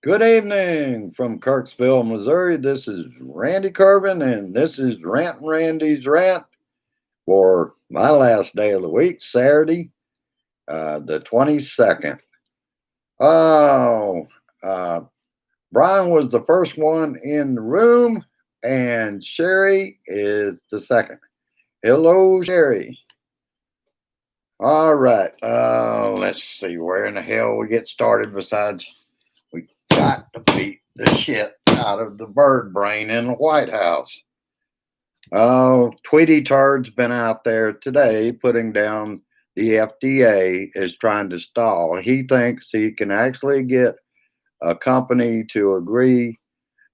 Good evening from Kirksville, Missouri. This is Randy Curvin, and this is Rant and Randy's Rant for my last day of the week, Saturday, the 22nd. Oh, uh, Brian was the first one in the room, and Sherry is the second. Hello, Sherry. All right. Let's see where in the hell we get started besides we got to beat the shit out of the bird brain in the White House. Oh, Tweety Turd's been out there today putting down the FDA is trying to stall. He thinks he can actually get a company to agree.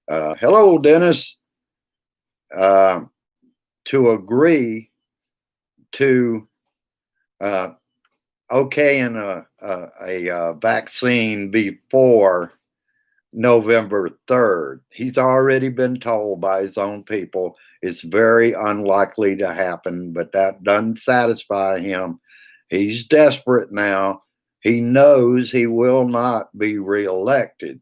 Hello, Dennis. Uh, to agree to uh, okaying a vaccine before November 3rd. He's already been told by his own people it's very unlikely to happen, but that doesn't satisfy him. He's desperate now. He knows he will not be reelected.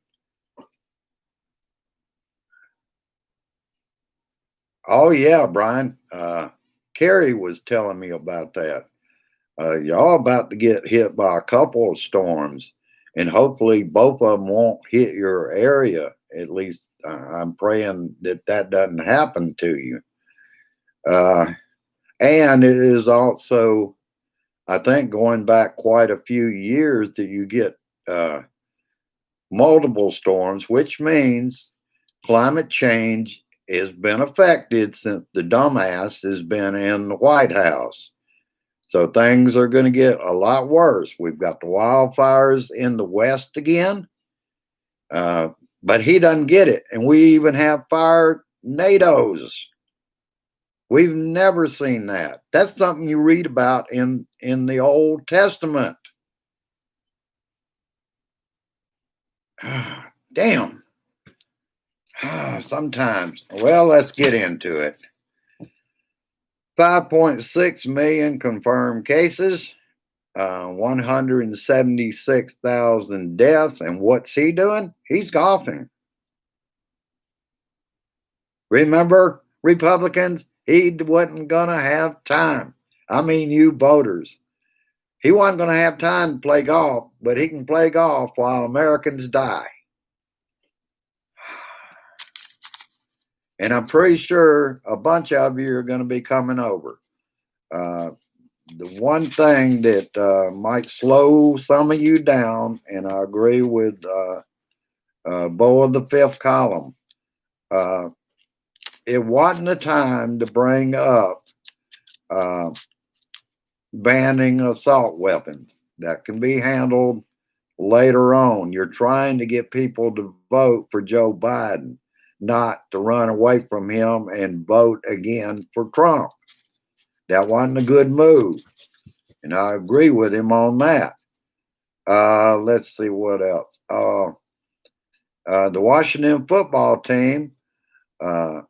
Oh, yeah, Brian. Kerry was telling me about that. Y'all about to get hit by a couple of storms, and hopefully both of them won't hit your area. At least I'm praying that that doesn't happen to you. Uh, and it is also, I think, going back quite a few years that you get uh, multiple storms, which means climate change has been affected since the dumbass has been in the White House. So things are going to get a lot worse. We've got the wildfires in the West again, uh, but he doesn't get it. And we even have fire NATOs. We've never seen that. That's something you read about in the Old Testament. Damn. Sometimes. Well, let's get into it. 5.6 million confirmed cases, 176,000 deaths. And what's he doing? He's golfing. Remember, Republicans, he wasn't going to have time. I mean, you voters. He wasn't going to have time to play golf, but he can play golf while Americans die. And I'm pretty sure a bunch of you are going to be coming over. Uh, the one thing that might slow some of you down, and I agree with Bo of the Fifth Column, uh, it wasn't the time to bring up uh, banning assault weapons. That can be handled later on. You're trying to get people to vote for Joe Biden, not to run away from him and vote again for Trump. That wasn't a good move. And I agree with him on that. Let's see what else. The Washington football team uh,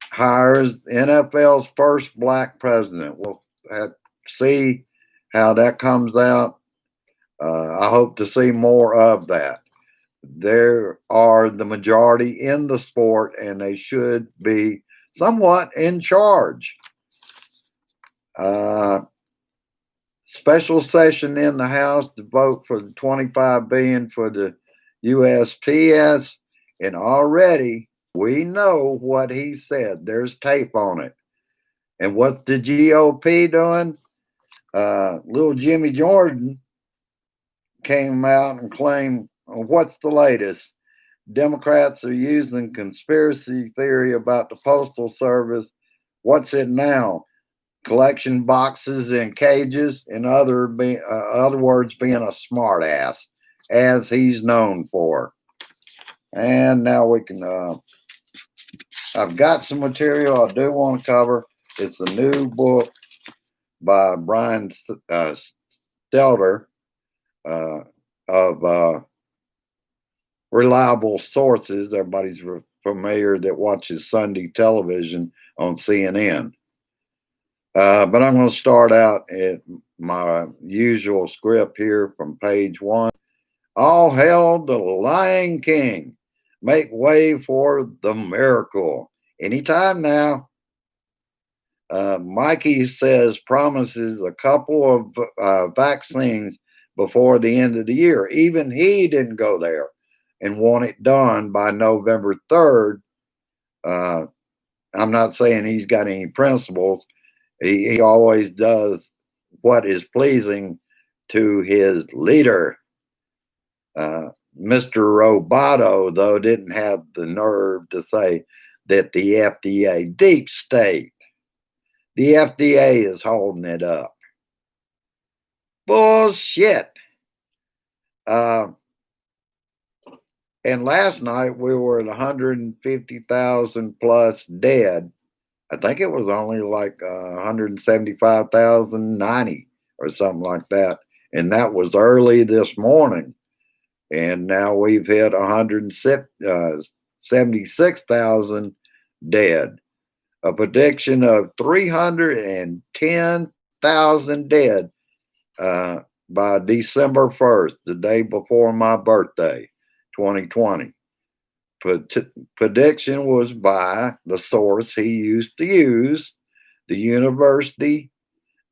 hires NFL's first black president. We'll see how that comes out. I hope to see more of that. There are the majority in the sport, and they should be somewhat in charge. Special session in the House to vote for the $25 billion for the USPS, and already we know what he said. There's tape on it. And what's the GOP doing? Little Jimmy Jordan came out and claimed, what's the latest? Democrats are using conspiracy theory about the Postal Service. What's it now? Collection boxes in cages. In other words, being a smartass, as he's known for. And now we can. I've got some material I do want to cover. It's a new book by Brian Stelter of Reliable Sources. Everybody's familiar that watches Sunday television on CNN. But I'm going to start out at my usual script here from page 1. All hail the Lion King. Make way for the miracle. Anytime now. Mikey says promises a couple of vaccines before the end of the year. Even he didn't go there and want it done by November 3rd. I'm not saying he's got any principles. He always does what is pleasing to his leader. Mr. Roboto, though, didn't have the nerve to say that the FDA, deep state, the FDA is holding it up. Bullshit. And last night we were at 150,000 plus dead. I think it was only like 175,090 or something like that. And that was early this morning. And now we've hit 176,000 dead. A prediction of 310,000 dead by December 1st, the day before my birthday, 2020. Prediction was by the source he used to use, the University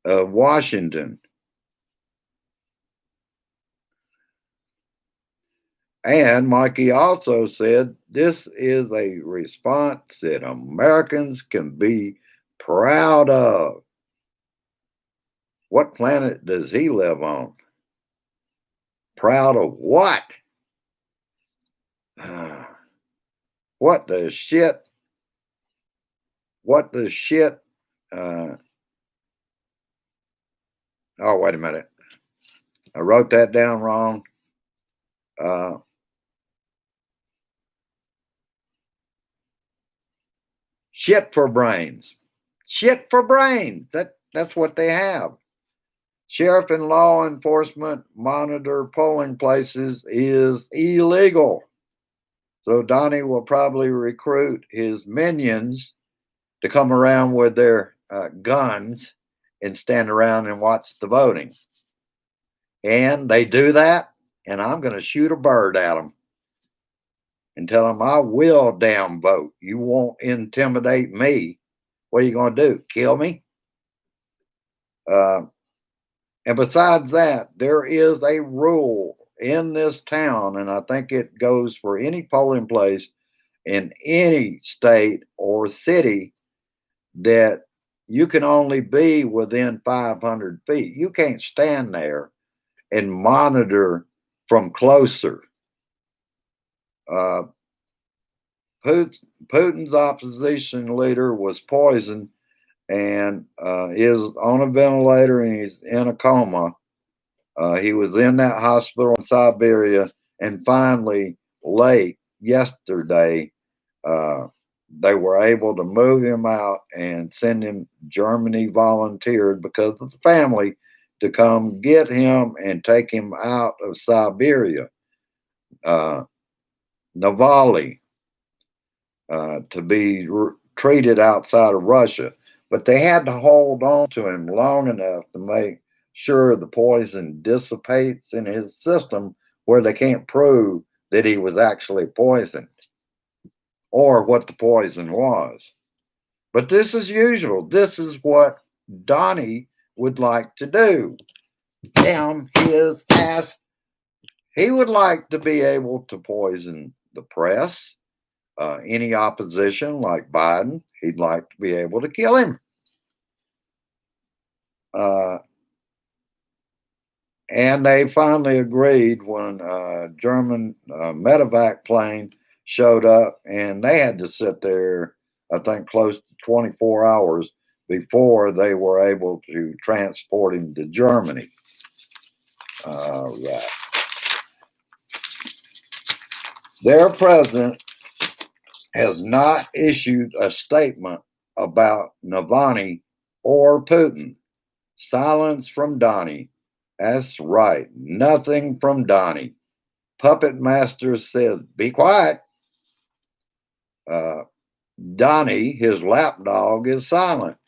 of Washington. And Mikey also said this is a response that Americans can be proud of. What planet does he live on? Proud of what? What the shit? What the shit? Oh, wait a minute. I wrote that down wrong. Shit for brains. Shit for brains. That's what they have. Sheriff and law enforcement monitor polling places is illegal. So Donnie will probably recruit his minions to come around with their guns and stand around and watch the voting. And they do that, and I'm going to shoot a bird at them and tell them I will damn vote. You won't intimidate me. What are you going to do? Kill me? And besides that, there is a rule in this town, and I think it goes for any polling place in any state or city, that you can only be within 500 feet. You can't stand there and monitor from closer. Putin's opposition leader was poisoned and is on a ventilator and he's in a coma. He was in that hospital in Siberia, and finally, late yesterday, they were able to move him out and send him. Germany volunteered because of the family to come get him and take him out of Siberia, Navalny, to be treated outside of Russia. But they had to hold on to him long enough to make sure the poison dissipates in his system where they can't prove that he was actually poisoned or what the poison was. But this is usual. This is what Donnie would like to do. Down his ass. He would like to be able to poison the press, any opposition like Biden. He'd like to be able to kill him. And they finally agreed when a German medevac plane showed up, and they had to sit there, I think, close to 24 hours before they were able to transport him to Germany. Right. Their president has not issued a statement about Navalny or Putin. Silence from Donnie. That's right. Nothing from Donnie. Puppet Master says, be quiet. Donnie, his lapdog, is silent.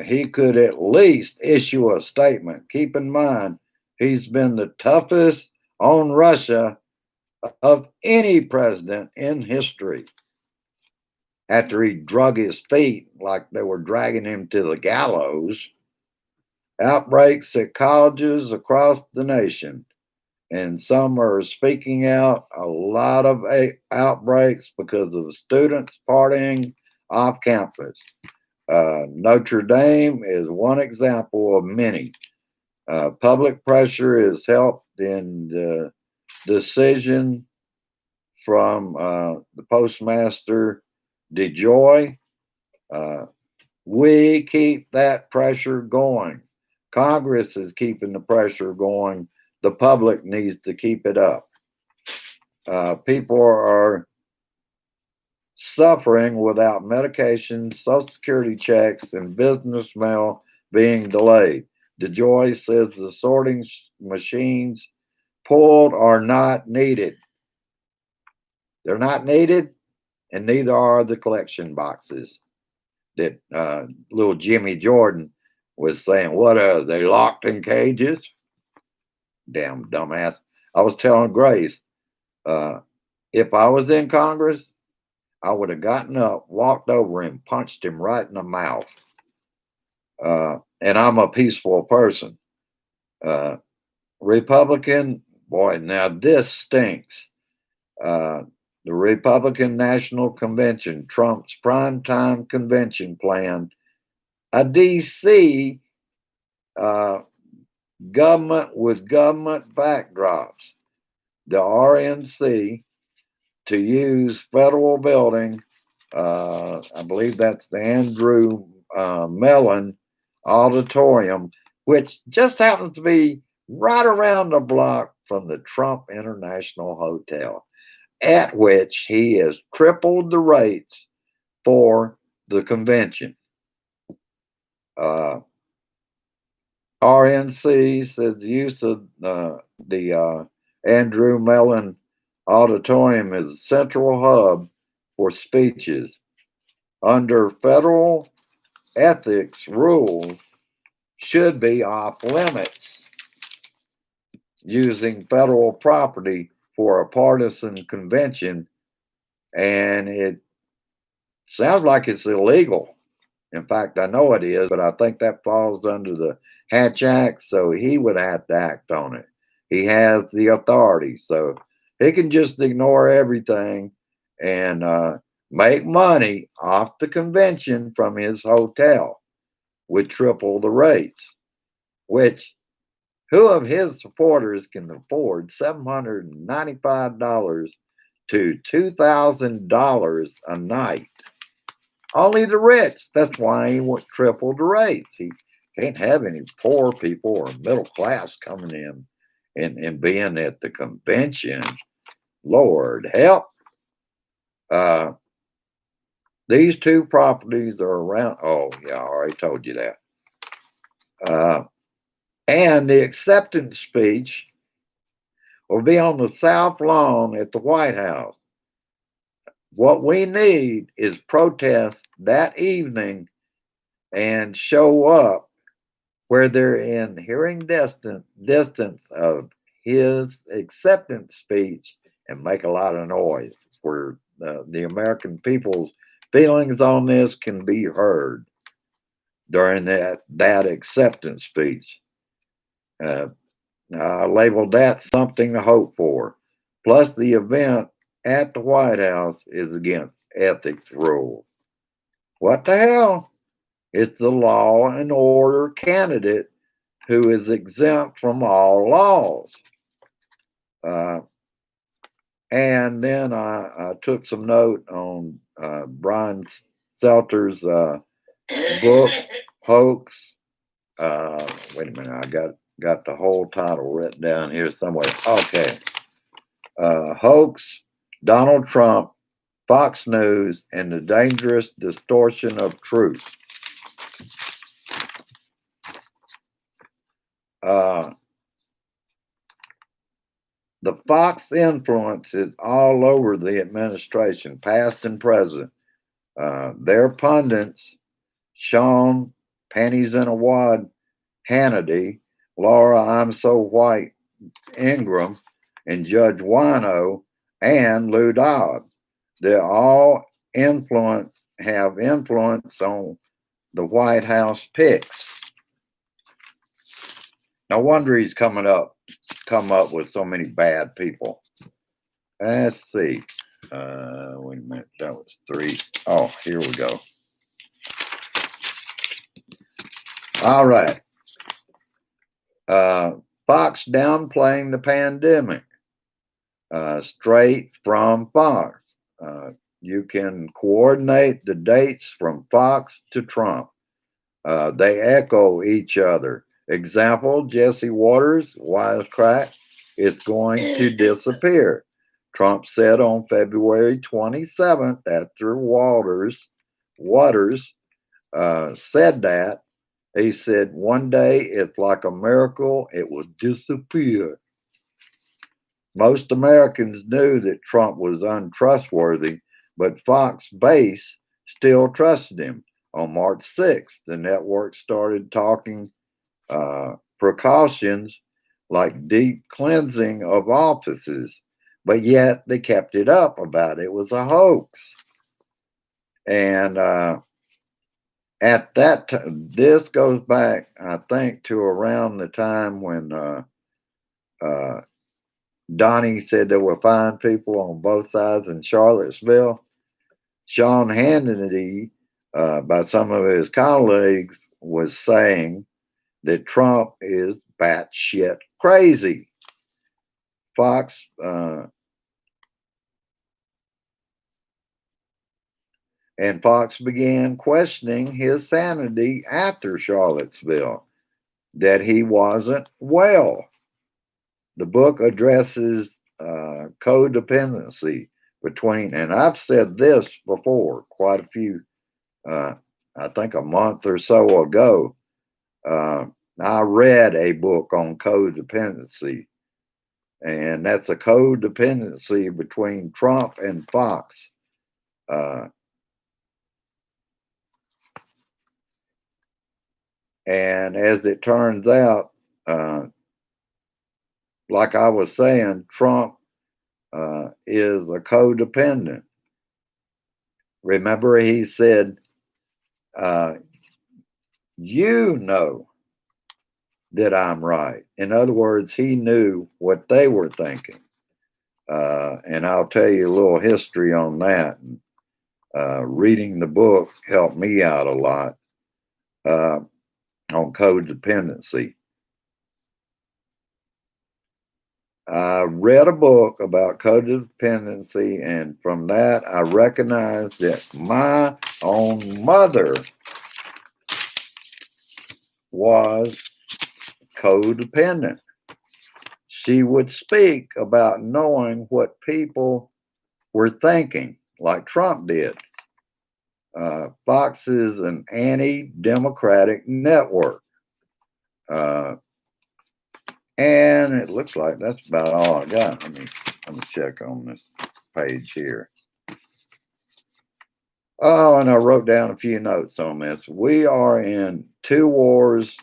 He could at least issue a statement. Keep in mind, he's been the toughest on Russia of any president in history after he drug his feet like they were dragging him to the gallows. Outbreaks at colleges across the nation, and some are speaking out. A lot of outbreaks because of students partying off campus. Notre Dame is one example of many. Public pressure has helped in the decision from the postmaster DeJoy. We keep that pressure going. Congress is keeping the pressure going. The public needs to keep it up. People are suffering without medication, Social Security checks, and business mail being delayed. DeJoy says the sorting machines pulled are not needed. They're not needed, and neither are the collection boxes that little Jimmy Jordan was saying. What are they, locked in cages? Damn dumbass. I was telling Grace, if I was in Congress, I would have gotten up, walked over him, punched him right in the mouth. And I'm a peaceful person. Republican, boy, now this stinks. The Republican National Convention, Trump's primetime convention plan, a DC government with government backdrops, the RNC, to use federal building. I believe that's the Andrew Mellon Auditorium, which just happens to be right around the block from the Trump International Hotel, at which he has tripled the rates for the convention. RNC says the use of the Andrew Mellon Auditorium is a central hub for speeches. Under federal ethics rules, should be off limits using federal property for a partisan convention, and it sounds like it's illegal. In fact, I know it is, but I think that falls under the Hatch Act, so he would have to act on it. He has the authority, so he can just ignore everything and make money off the convention from his hotel with triple the rates, which who of his supporters can afford $795 to $2,000 a night? Only the rich. That's why he wants triple the rates. He can't have any poor people or middle class coming in and being at the convention. Lord help. These two properties are around. Oh, yeah, I already told you that. And the acceptance speech will be on the South Lawn at the White House. What we need is protest that evening and show up where they're in hearing distance of his acceptance speech and make a lot of noise where the American people's feelings on this can be heard during that acceptance speech. I labeled that something to hope for. Plus, the event at the White House is against ethics rules. What the hell? It's the law and order candidate who is exempt from all laws. And then I took some note on Brian Selter's book, Hoax. Wait a minute, I got the whole title written down here somewhere. Okay. Hoax, Donald Trump, Fox News, and the dangerous distortion of truth. The Fox influence is all over the administration, past and present. Their pundits, Sean Panties in a Wad Hannity, Laura I'm So White Ingram, and Judge Wino and Lou Dobbs. They all have influence on the White House picks. No wonder he's come up with so many bad people. Let's see. Wait a minute. That was 3. Oh, here we go. All right. Fox downplaying the pandemic. Straight from Fox. You can coordinate the dates from Fox to Trump. They echo each other. Example, Jesse Waters' wisecrack is going to disappear. Trump said on February 27th, after Waters said that, he said, one day it's like a miracle, it will disappear. Most Americans knew that Trump was untrustworthy, but Fox base still trusted him. On March 6th, the network started talking precautions like deep cleansing of offices, but yet they kept it up about it was a hoax. And at that time, this goes back, I think, to around the time when Donnie said there were fine people on both sides in Charlottesville. Sean Hannity, by some of his colleagues, was saying that Trump is batshit crazy. Fox began questioning his sanity after Charlottesville, that he wasn't well. The book addresses codependency between, and I've said this before quite a few, I think a month or so ago. I read a book on codependency, and that's a codependency between Trump and Fox. And as it turns out, like I was saying, Trump is a codependent. Remember, he said, you know that I'm right. In other words, he knew what they were thinking. And I'll tell you a little history on that. Reading the book helped me out a lot on codependency. I read a book about codependency, and from that, I recognized that my own mother was codependent. She would speak about knowing what people were thinking, like Trump did. Fox is an anti-democratic network. And it looks like that's about all I got. Let me check on this page here. Oh, and I wrote down a few notes on this. We are in 2 wars,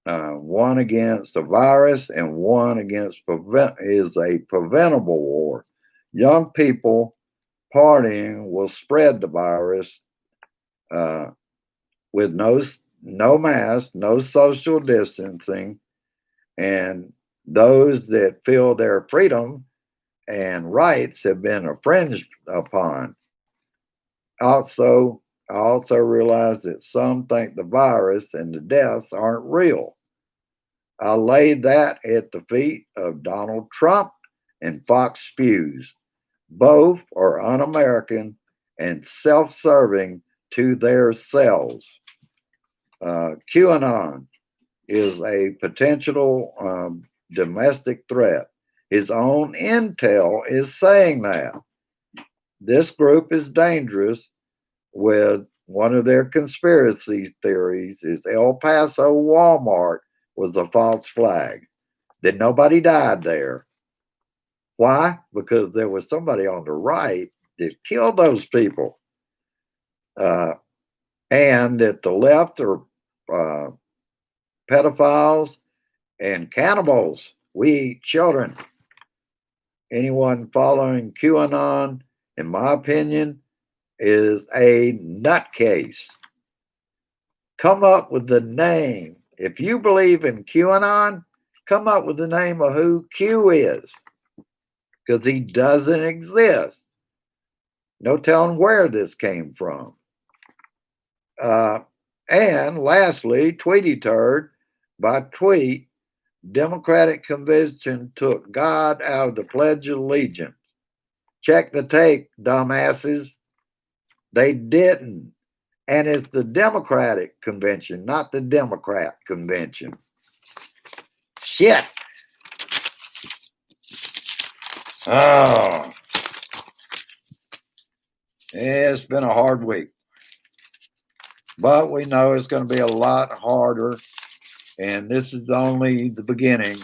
one against a virus and one against is a preventable war. Young people partying will spread the virus with no mask, no social distancing, and those that feel their freedom and rights have been infringed upon. Also, I also realize that some think the virus and the deaths aren't real. I laid that at the feet of Donald Trump and Fox Spews. Both are un-American and self-serving to their selves. QAnon is a potential domestic threat. His own intel is saying that. This group is dangerous. With one of their conspiracy theories is El Paso Walmart was a false flag. That nobody died there. Why? Because there was somebody on the right that killed those people. And that the left are pedophiles and cannibals. We eat children. anyone following QAnon, in my opinion, is a nutcase. Come up with the name. If you believe in QAnon, come up with the name of who Q is, because he doesn't exist. No telling where this came from. And lastly, Tweety Turd, by tweet, Democratic convention took God out of the Pledge of Allegiance. Check the tape, dumbasses. They didn't. And it's the Democratic convention, not the Democrat convention. Shit. Oh. It's been a hard week. But we know it's going to be a lot harder. And this is only the beginning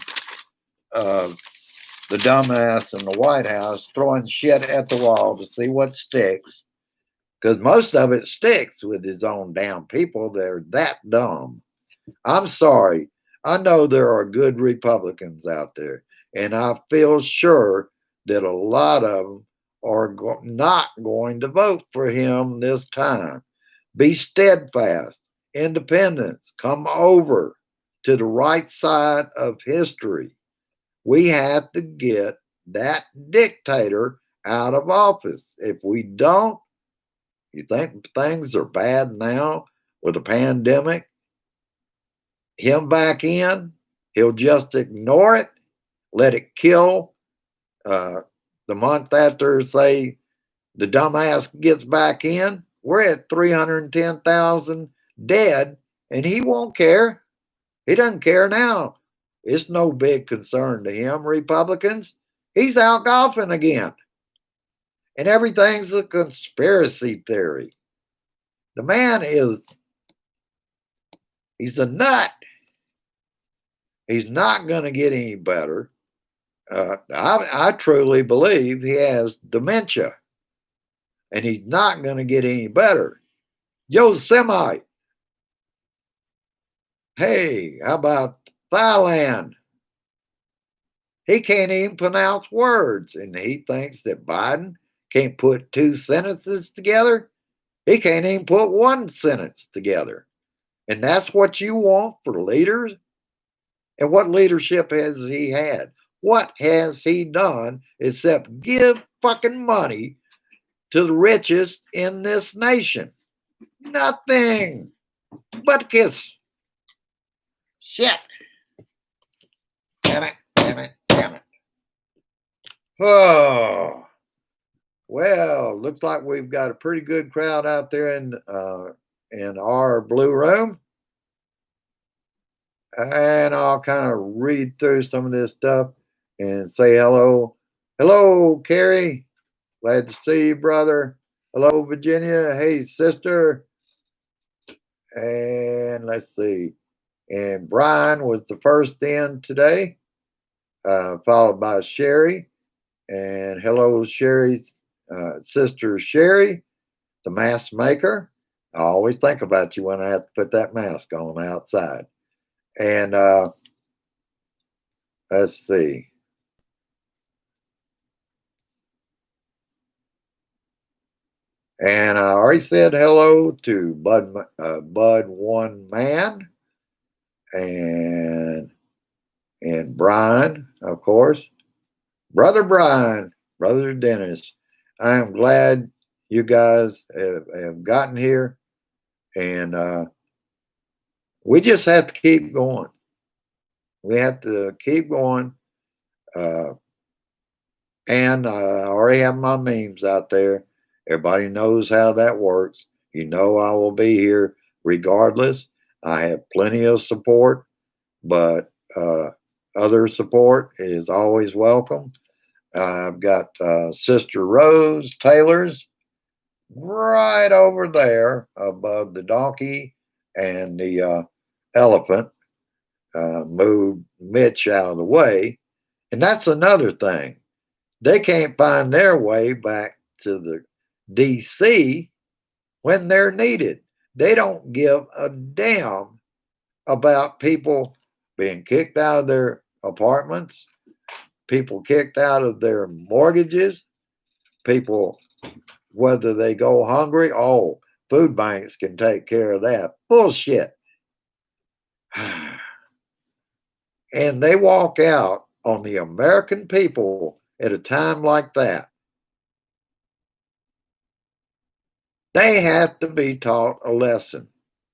of the dumbass in the White House throwing shit at the wall to see what sticks. Because most of it sticks with his own damn people. They're that dumb. I'm sorry. I know there are good Republicans out there. And I feel sure that a lot of them are not going to vote for him this time. Be steadfast. Independence. Come over to the right side of history. We have to get that dictator out of office. If we don't, you think things are bad now with the pandemic? Him back in, he'll just ignore it, let it kill. The month after, say, the dumbass gets back in, we're at 310,000 dead, and he won't care. He doesn't care now. It's no big concern to him, Republicans. He's out golfing again. And everything's a conspiracy theory. The man he's a nut. He's not going to get any better. I truly believe he has dementia. And he's not going to get any better. Yosemite. Hey, how about Thailand? He can't even pronounce words. And he thinks that Biden can't put two sentences together. He can't even put one sentence together. And that's what you want for leaders? And what leadership has he had? What has he done except give fucking money to the richest in this nation? Nothing but kiss. Shit. Damn it, damn it, damn it. Oh. Well, looks like we've got a pretty good crowd out there in our blue room. And I'll kind of read through some of this stuff and say hello. Hello, Carrie. Glad to see you, brother. Hello, Virginia. Hey, sister. And let's see. And Brian was the first in today, followed by Sherry. And hello, Sherry's sister, Sherry, the mask maker. I always think about you when I have to put that mask on outside. And let's see. And I already said hello to Bud One Man and Brian, of course. Brother Brian, Brother Dennis. I am glad you guys have gotten here. And we just have to keep going. We have to keep going. And I already have my memes out there. Everybody knows how that works. You know I will be here regardless. I have plenty of support, but other support is always welcome. I've got Sister Rose Taylor's right over there above the donkey and the elephant. Moved Mitch out of the way. And that's another thing. They can't find their way back to the DC when they're needed. They don't give a damn about people being kicked out of their apartments, people kicked out of their mortgages, people, whether they go hungry, oh, food banks can take care of that. Bullshit. And they walk out on the American people at a time like that. They have to be taught a lesson,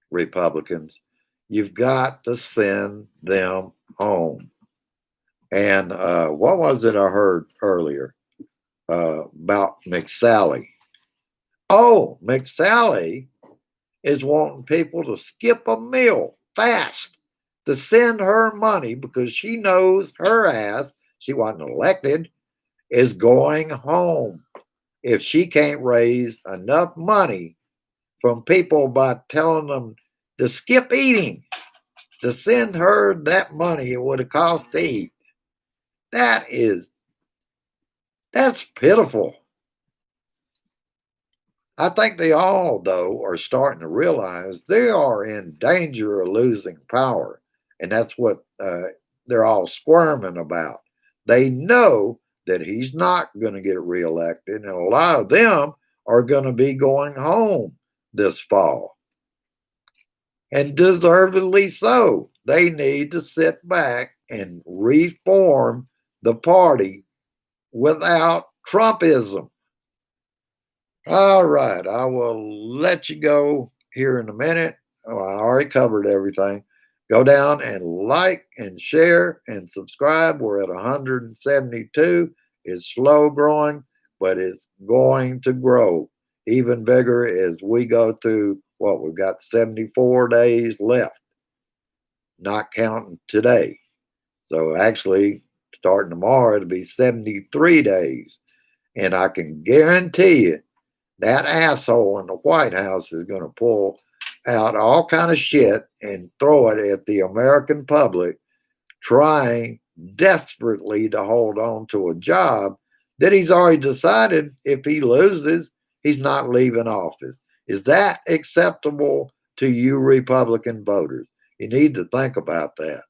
Republicans. You've got to send them home. And what was it I heard earlier about McSally? Oh, McSally is wanting people to skip a meal fast to send her money because she knows her ass, she wasn't elected, is going home if she can't raise enough money from people by telling them to skip eating to send her that money it would have cost to eat. That's pitiful. I think they all, though, are starting to realize they are in danger of losing power. And that's what they're all squirming about. They know that he's not going to get reelected, and a lot of them are going to be going home this fall. And deservedly so. They need to sit back and reform the party without Trumpism. All right, I will let you go here in a minute. Oh, I already covered everything. Go down and like and share and subscribe. We're at 172. It's slow growing, but it's going to grow even bigger as we go through what we've got 74 days left, not counting today. So actually, starting tomorrow, it'll be 73 days. And I can guarantee you, that asshole in the White House is going to pull out all kind of shit and throw it at the American public, trying desperately to hold on to a job that he's already decided if he loses, he's not leaving office. Is that acceptable to you Republican voters? You need to think about that.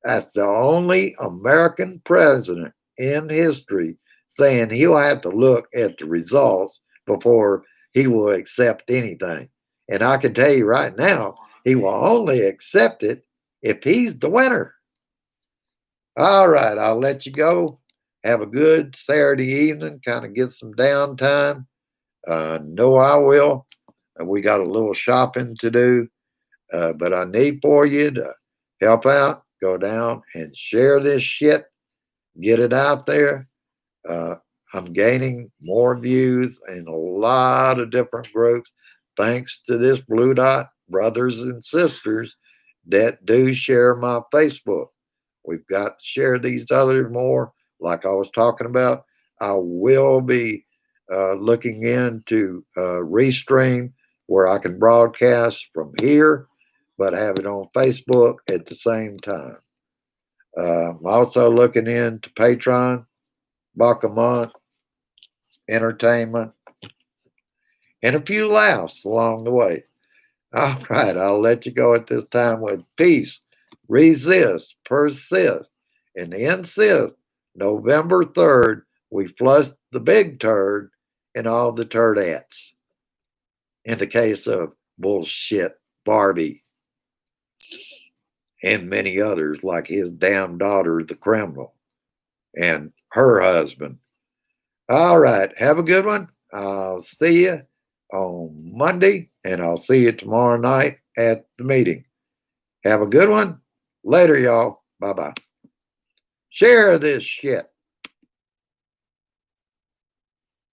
That's the only American president in history saying he'll have to look at the results before he will accept anything. And I can tell you right now, he will only accept it if he's the winner. All right, I'll let you go. Have a good Saturday evening, kind of get some downtime. Know I will. We got a little shopping to do, but I need for you to help out. Go down and share this shit. Get it out there. I'm gaining more views in a lot of different groups thanks to this Blue Dot brothers and sisters that do share my Facebook. We've got to share these others more, like I was talking about. I will be looking into Restream where I can broadcast from here, but have it on Facebook at the same time. I'm also looking into Patreon, buck a month, entertainment, and a few laughs along the way. All right, I'll let you go at this time with peace, resist, persist, and insist. November 3rd, we flush the big turd and all the turdettes. In the case of bullshit Barbie and many others, like his damn daughter, the criminal, and her husband. All right, have a good one. I'll see you on Monday, and I'll see you tomorrow night at the meeting. Have a good one. Later, y'all. Bye bye. Share this shit.